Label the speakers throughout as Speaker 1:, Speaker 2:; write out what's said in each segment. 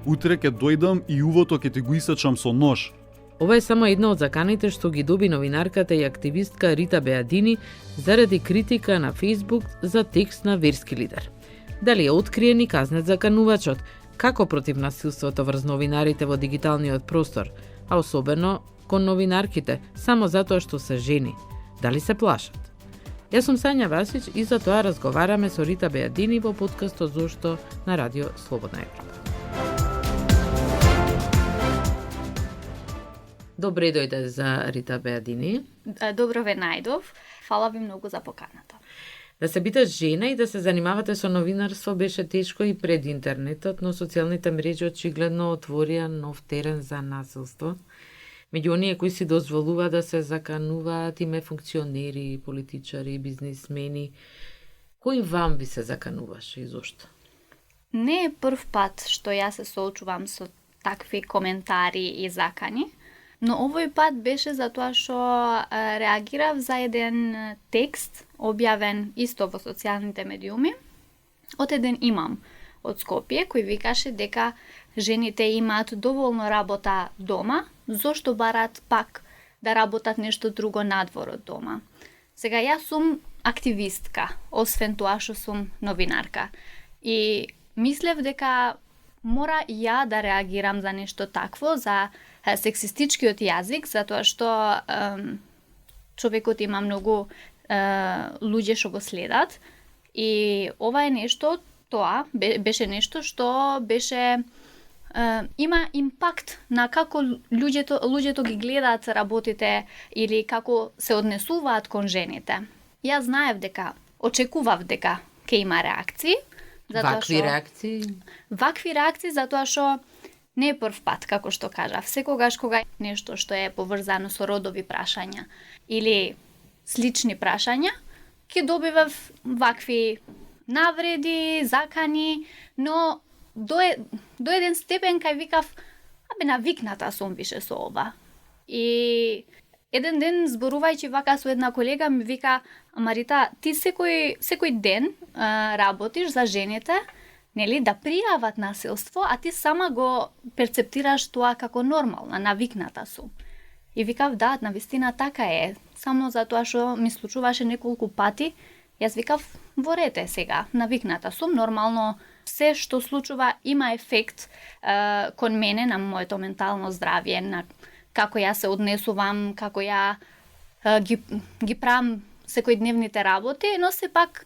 Speaker 1: Утре ќе дојдам и увото ќе ти го исечам со нож.
Speaker 2: Ова е само една од заканите што ги доби новинарката и активистка Рита Беадини заради критика на Facebook за текст на верски лидер. Дали е откриен и казнет заканувачот? Како против насилството врз новинарите во дигиталниот простор, а особено кон новинарките, само затоа што се жени? Дали се плашат? Јас сум Сања Васич и за тоа разговараме со Рита Беадини во подкастот Зошто на Радио Слободна Европа. Добре дојде за Рита Беадини.
Speaker 3: Добро ве најдов. Фала ви многу за поканата.
Speaker 2: Да се бидеш жена и да се занимавате со новинарство беше тешко и пред интернетот, но социјалните мрежи очигледно отворија нов терен за насилство. Меѓу оние кои си дозволува да се закануваат име функционери, политичари, бизнисмени. Кој вам ви се закануваше и зошто?
Speaker 3: Не е прв пат што јас се соочувам со такви коментари и закани, но овој пат беше затоа што реагирав за еден текст објавен исто во социјалните медиуми од еден имам од Скопје кој викаше дека жените имаат доволно работа дома, зошто барат пак да работат нешто друго надвор од дома. Сега јас сум активистка, освен тоа што сум новинарка. И мислев дека мора ја да реагирам за нешто такво, за сексистичкиот јазик, затоа што човекот има многу луѓе што го следат и ова е нешто, тоа беше нешто што беше има импакт на како луѓето ги гледаат работите или како се однесуваат кон жените. Јас знаев дека, очекував дека ќе има реакции. Вакви реакции затоа што не е прв пат, како што кажав. Секогаш кога нешто што е поврзано со родови прашања или слични прашања, ќе добивав вакви навреди, закани, но до еден степен кај викав, навикната сум више со ова. И еден ден зборувајќи вака со една колега ми вика, Марита, ти секој ден работиш за жените, нели, да пријават насилство, а ти сама го перцептираш тоа како нормално, навикната сум. И викав, да, навистина така е, само затоа што ми случуваше неколку пати, јас викав, во ред е сега, навикната сум, нормално се што случува има ефект кон мене на моето ментално здравје, на како ја се однесувам, како ја ги правам секојдневните работи, но сепак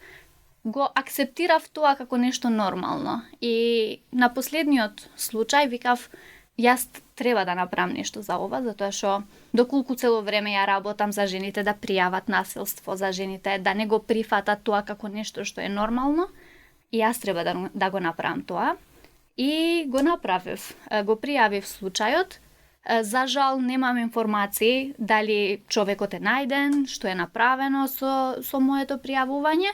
Speaker 3: го акцептирав тоа како нешто нормално. И на последниот случај викав, јас треба да направам нешто за ова, затоа што доколку цело време ја работам за жените да пријават насилство, за жените да не го прифатат тоа како нешто што е нормално, и јас треба да го направам тоа. И го направив. Го пријавив случајот. За жал немам информации дали човекот е најден, што е направено со моето пријавување.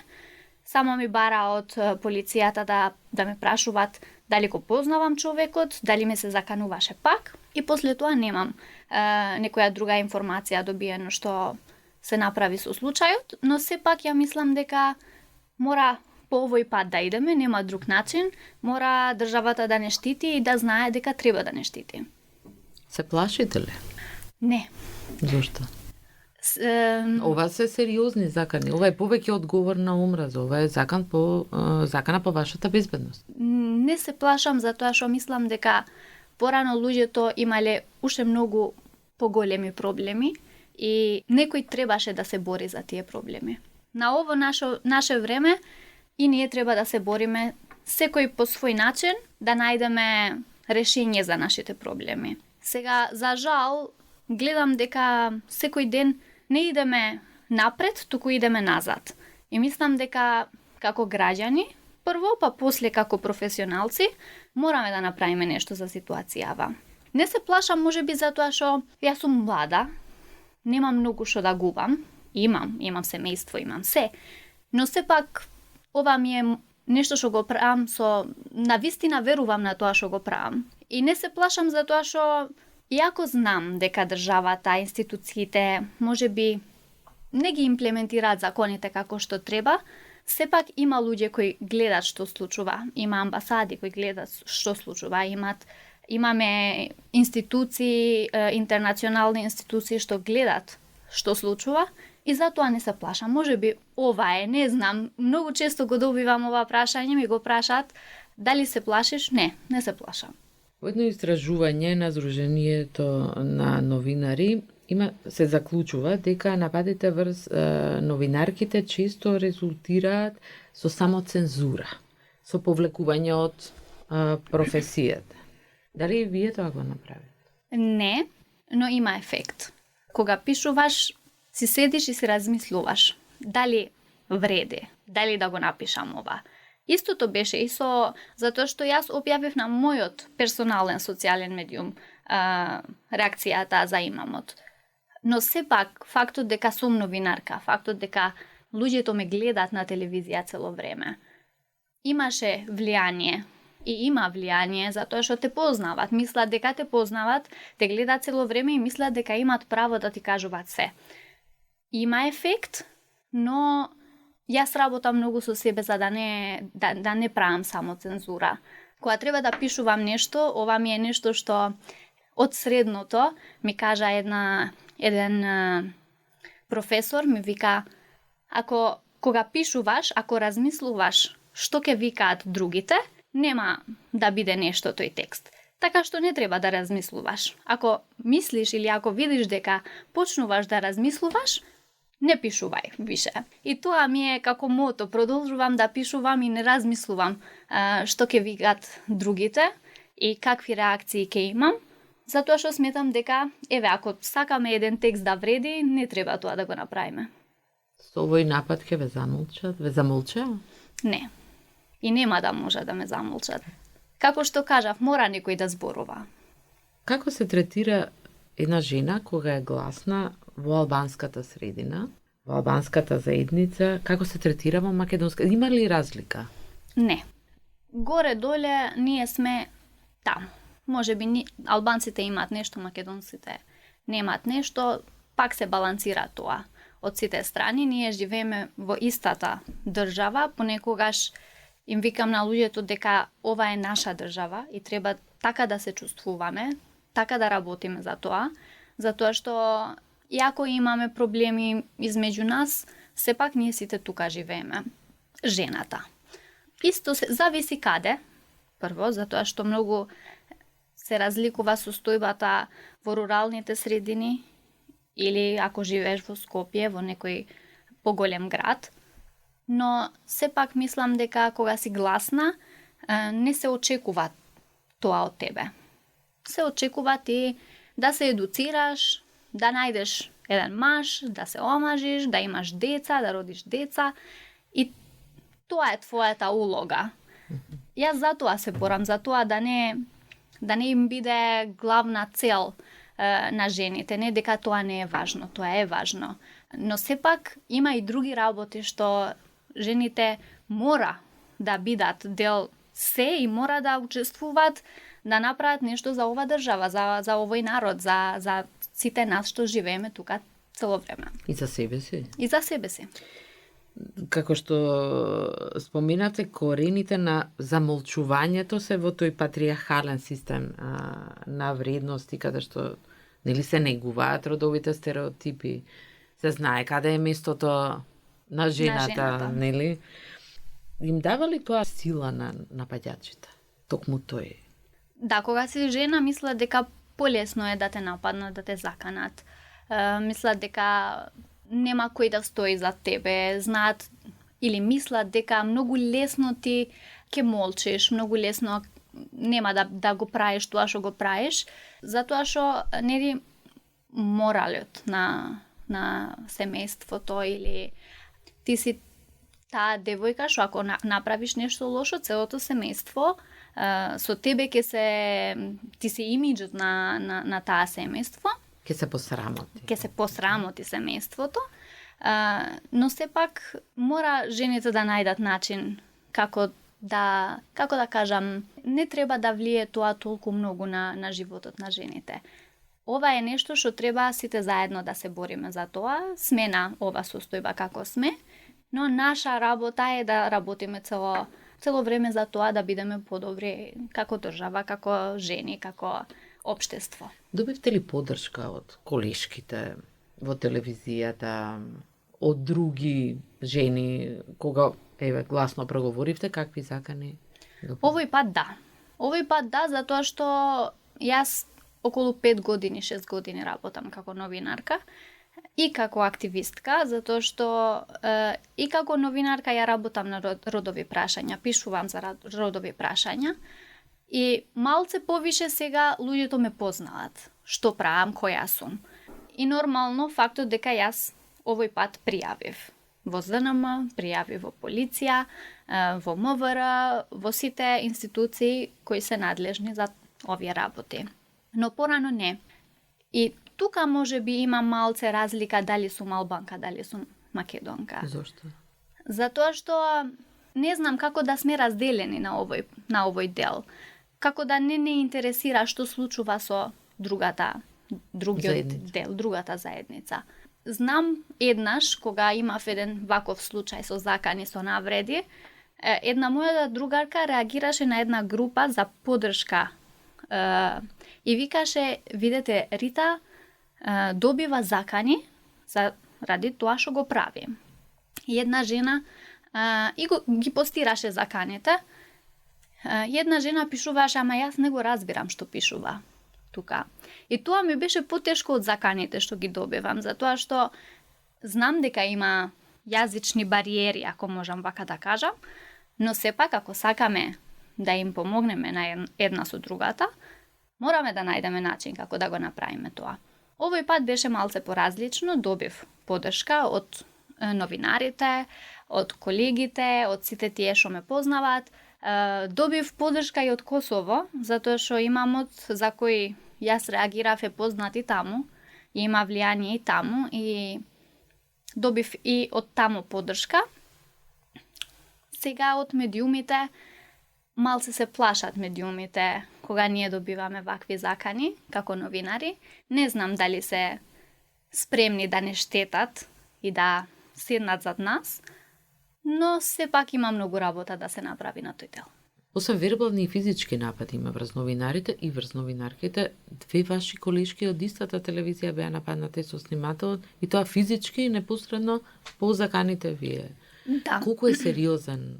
Speaker 3: Само ми бара од полицијата да ме прашуваат дали го познавам човекот, дали ме се закануваше пак. И после тоа немам некоја друга информација добиено што се направи со случајот, но сепак ја мислам дека мора по овој пат да идеме, нема друг начин, мора државата да не штити и да знае дека треба да не штити.
Speaker 2: Се плашите ли?
Speaker 3: Не.
Speaker 2: Зошто? Ова се сериозни закани. Ова е повеќе одговор на омраза. Ова е закана по вашата безбедност.
Speaker 3: Не се плашам затоа што мислам дека порано луѓето имале уште многу поголеми проблеми и некој требаше да се бори за тие проблеми. На ово наше време и ние треба да се бориме секој по свој начин да најдеме решение за нашите проблеми. Сега, за жал, гледам дека секој ден не идеме напред, туку идеме назад. И мислам дека како граѓани, прво, па после како професионалци, мораме да направиме нешто за ситуацијава. Не се плашам можеби затоа што јас сум млада, немам многу што да губам, имам семејство, имам се, но сепак ова ми е нешто што го правам навистина верувам на тоа што го правам. И не се плашам затоа што иако знам дека државата, институциите можеби не ги имплементираат законите како што треба, Сепак има луѓе кои гледат што случува, има амбасади кои гледат што случува, имаме институции, интернационални институции што гледат што случува и затоа не се плашам. Можеби ова е, не знам, многу често го добивам ова прашање, ми го прашаат дали се плашиш? Не се плашам.
Speaker 2: Во едно истражување на Сдруженијето на новинари се заклучува дека нападите врз новинарките често резултираат со самоцензура, со повлекување од професијата. Дали вие тоа го направите?
Speaker 3: Не, но има ефект. Кога пишуваш, си седиш и си размислуваш дали вреди, дали да го напишам ова. Истото беше и затоа што јас објавив на мојот персонален социјален медиум реакцијата за имамот. Но сепак, фактот дека сум новинарка, фактот дека луѓето ме гледат на телевизија цело време, имаше влијание и има влијание затоа што те познават, мислат дека те познават, те гледат цело време и мислат дека имат право да ти кажуваат се. Има ефект, но јас работам многу со себе за да не правам само цензура. Кога треба да пишувам нешто, ова ми е нешто што од средното ми кажа еден професор, ми вика, кога пишуваш, ако размислуваш што ќе викаат другите, нема да биде нешто тој текст. Така што не треба да размислуваш. Ако мислиш или ако видиш дека почнуваш да размислуваш, не пишувај више. И тоа ми е како мото, продолжувам да пишувам и не размислувам што ќе викаат другите и какви реакции ќе имам, затоа што сметам дека, ако сакаме еден текст да вреди, не треба тоа да го направиме.
Speaker 2: Со овој напад ќе ве замолча?
Speaker 3: Не. И нема да може да ме замолчат. Како што кажав, мора некој да зборува.
Speaker 2: Како се третира една жена кога е гласна во албанската средина, во албанската заедница, како се третира во македонска? Има ли разлика?
Speaker 3: Не. Горе-доле ние сме таму. Можеби албанците имаат нешто, македонците немаат нешто, пак се балансира тоа. Од сите страни ние живееме во истата држава, понекогаш им викам на луѓето дека ова е наша држава и треба така да се чувствуваме, така да работиме за тоа, затоа што иако имаме проблеми измеѓу нас, сепак ние сите тука живееме. Жената. Исто се зависи каде, прво, затоа што многу се разликува состојбата во руралните средини или ако живееш во Скопје, во некој поголем град. Но сепак мислам дека кога си гласна, не се очекува тоа од тебе. Се очекува ти да се едуцираш, да најдеш еден маж, да се омажиш, да имаш деца, да родиш деца и тоа е твојата улога. Јас затоа се борам, затоа да не им биде главна цел на жените, не дека тоа не е важно, тоа е важно. Но сепак има и други работи што жените мора да бидат дел се и мора да учествуваат, да направат нешто за ова држава, за овој народ, за сите нас што живееме тука цело време.
Speaker 2: И за себе си?
Speaker 3: И за себе си.
Speaker 2: Како што споминате, корените на замолчувањето се во тој патриархален систем на вредности, каде што нели се негуваат родовите стереотипи, се знае каде е местото на жената, нели? Им дава ли тоа сила на нападјачите? Токму тој.
Speaker 3: Да, кога си жена, мислат дека полесно е да те нападнат, да те заканат. Мислат дека нема кој да стои за тебе, знаат или мислат дека многу лесно ти ќе молчиш, многу лесно нема да го правиш тоа што го правиш, затоа што нели моралот на семејството или ти си таа девојка што ако направиш нешто лошо, целото семејство со тебе ти си имиџот на таа семејство.
Speaker 2: Ке се посрамоти.
Speaker 3: Ке се посрамоти семејството, но сепак мора жените да најдат начин како да кажам, не треба да влие тоа толку многу на животот на жените. Ова е нешто што треба сите заедно да се бориме за тоа. Сме на ова состојба како сме Но наша работа е да работиме цело време за тоа да бидеме подобри како држава, како жени, како општество.
Speaker 2: Добивте ли поддршка од колешките во телевизијата, од други жени, кога гласно проговоривте, какви закани?
Speaker 3: Овој пат да, затоа што јас околу 5 години, 6 години работам како новинарка и како активистка, затоа што и како новинарка ја работам на родови прашања, пишувам за родови прашања и малце повише сега луѓето ме познаат, што правам, која сум. И нормално фактот дека јас овој пат пријавив во ЗНМ, пријавив во полиција, во МВР, во сите институции кои се надлежни за овие работи. Но порано не. И тука може би има малце разлика дали сум албанка, дали сум македонка.
Speaker 2: Зошто?
Speaker 3: Затоа што не знам како да сме разделени на овој дел. Како да не интересира што случува со другиот дел, другата заедница. Знам еднаш кога имав еден ваков случај со закани, со навреди, една моја другарка реагираше на една група за поддршка и викаше, видете, Рита добива закани ради тоа што го прави. И една жена ги постираше заканите. Една жена пишуваше, ама јас не го разбирам што пишува тука. И тоа ми беше потешко од заканите што ги добивам, затоа што знам дека има јазични бариери, ако можам вака да кажам, но сепак ако сакаме да им помогнеме на една со другата, мораме да најдеме начин како да го направиме тоа. Овој пат беше малце поразлично, добив поддршка од новинарите, од колегите, од сите тие што ме познаваат. Добив поддршка и од Косово, затоа што имамот за кој јас реагирав е познат и таму, и има влијание и таму, и добив и од таму поддршка. Сега од медиумите, малце се плашат медиумите кога ние добиваме вакви закани, како новинари. Не знам дали се спремни да не штетат и да седнат зад нас, но сепак има многу работа да се направи на тој дел.
Speaker 2: Освен вербални и физички напади има врз новинарите и врз новинарките, две ваши колешки од истата телевизија беа нападнати со снимателот и тоа физички и непосредно по заканите вие.
Speaker 3: Да.
Speaker 2: Колку е сериозен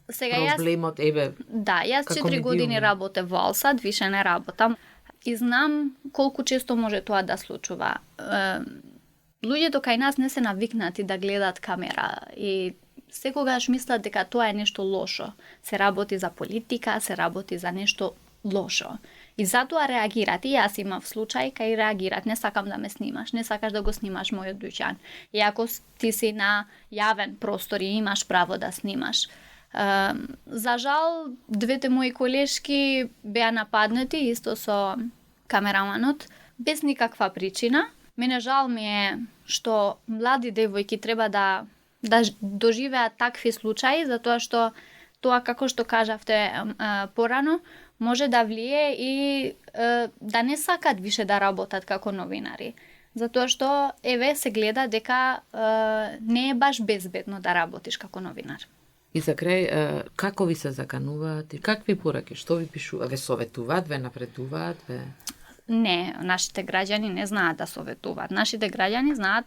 Speaker 2: проблемот,
Speaker 3: јас 4 години работев во Алсад, више не работам и знам колку често може тоа да случува. Луѓето кај нас не се навикнати да гледаат камера и секогаш мислат дека тоа е нешто лошо. Се работи за политика, се работи за нешто лошо. И затоа реагират. И јас имав случај кај реагират. Не сакам да ме снимаш, не сакаш да го снимаш мојот дуќан. И ако ти си на јавен простор и имаш право да снимаш. За жал, двете мои колешки беа нападнати исто со камераманот без никаква причина. Мене жал ми е што млади девојки треба да доживеат такви случаи, затоа што тоа, како што кажавте порано, може да влие и да не сакат више да работат како новинари. Затоа што, се гледа дека не е баш безбедно да работиш како новинар.
Speaker 2: И за крај, како ви се закануваат и какви пораки, што ви пишуваат? Ве советуваат, ве напредуваат, ве...
Speaker 3: Не, нашите граѓани не знаат да советуваат. Нашите граѓани знаат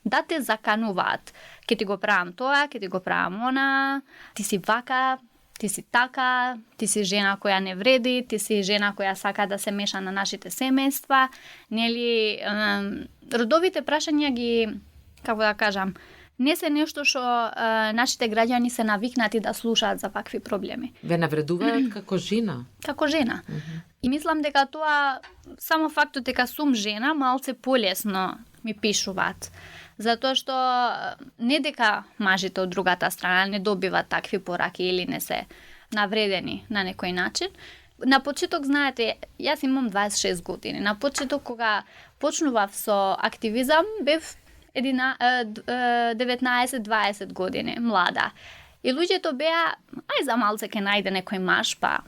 Speaker 3: да те закануваат. Ке ти го правам тоа, ке ти го правам она, ти си вака, ти си така, ти си жена која не вреди, ти си жена која сака да се меша на нашите семејства. Нели, родовите прашања ги, како да кажам, не се нешто што нашите граѓани се навикнати да слушаат за вакви проблеми.
Speaker 2: Ве навредуваат како жена?
Speaker 3: Како жена. И мислам дека тоа, само фактот дека сум жена, малце полесно ми пишуваат. Затоа што не дека мажите од другата страна не добиват такви пораки или не се навредени на некој начин. На почеток, знаете, јас имам 26 години. На почеток, кога почнував со активизам, бев 19-20 години, млада. И луѓето беа, ај за малце ке најде некој маж, па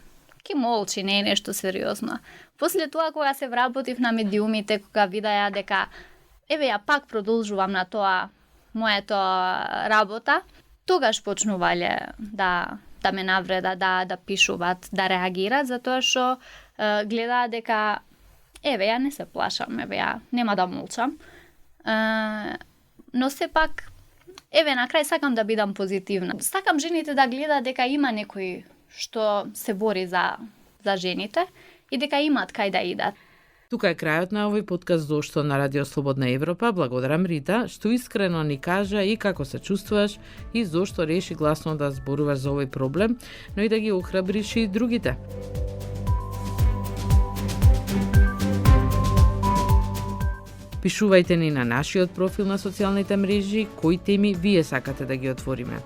Speaker 3: ке молчи, не е нешто сериозно. После тоа, кога се вработив на медиумите, кога видеа дека ја пак продолжувам на тоа моето работа, тогаш почнувале да ме навреда, да пишуваат, да реагираат, затоа што гледаат дека еве, ја не се плашам, еве, ја нема да молчам. Но сепак, еве, на крај сакам да бидам позитивна. Сакам жените да гледаат дека има некој што се бори за жените и дека имаат кај да идат.
Speaker 2: Тука е крајот на овој подкаст Зошто на Радио Слободна Европа. Благодарам Рита што искрено ни кажа и како се чувствуваш и зошто реши гласно да зборуваш за овој проблем, но и да ги охрабриш и другите. Пишувајте ни на нашиот профил на социјалните мрежи кои теми вие сакате да ги отвориме.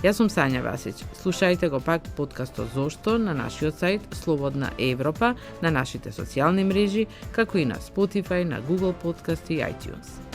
Speaker 2: Јас сум Сања Васич. Слушајте го пак подкастот Зошто на нашиот сајт Слободна Европа, на нашите социјални мрежи, како и на Spotify, на Google Podcast и iTunes.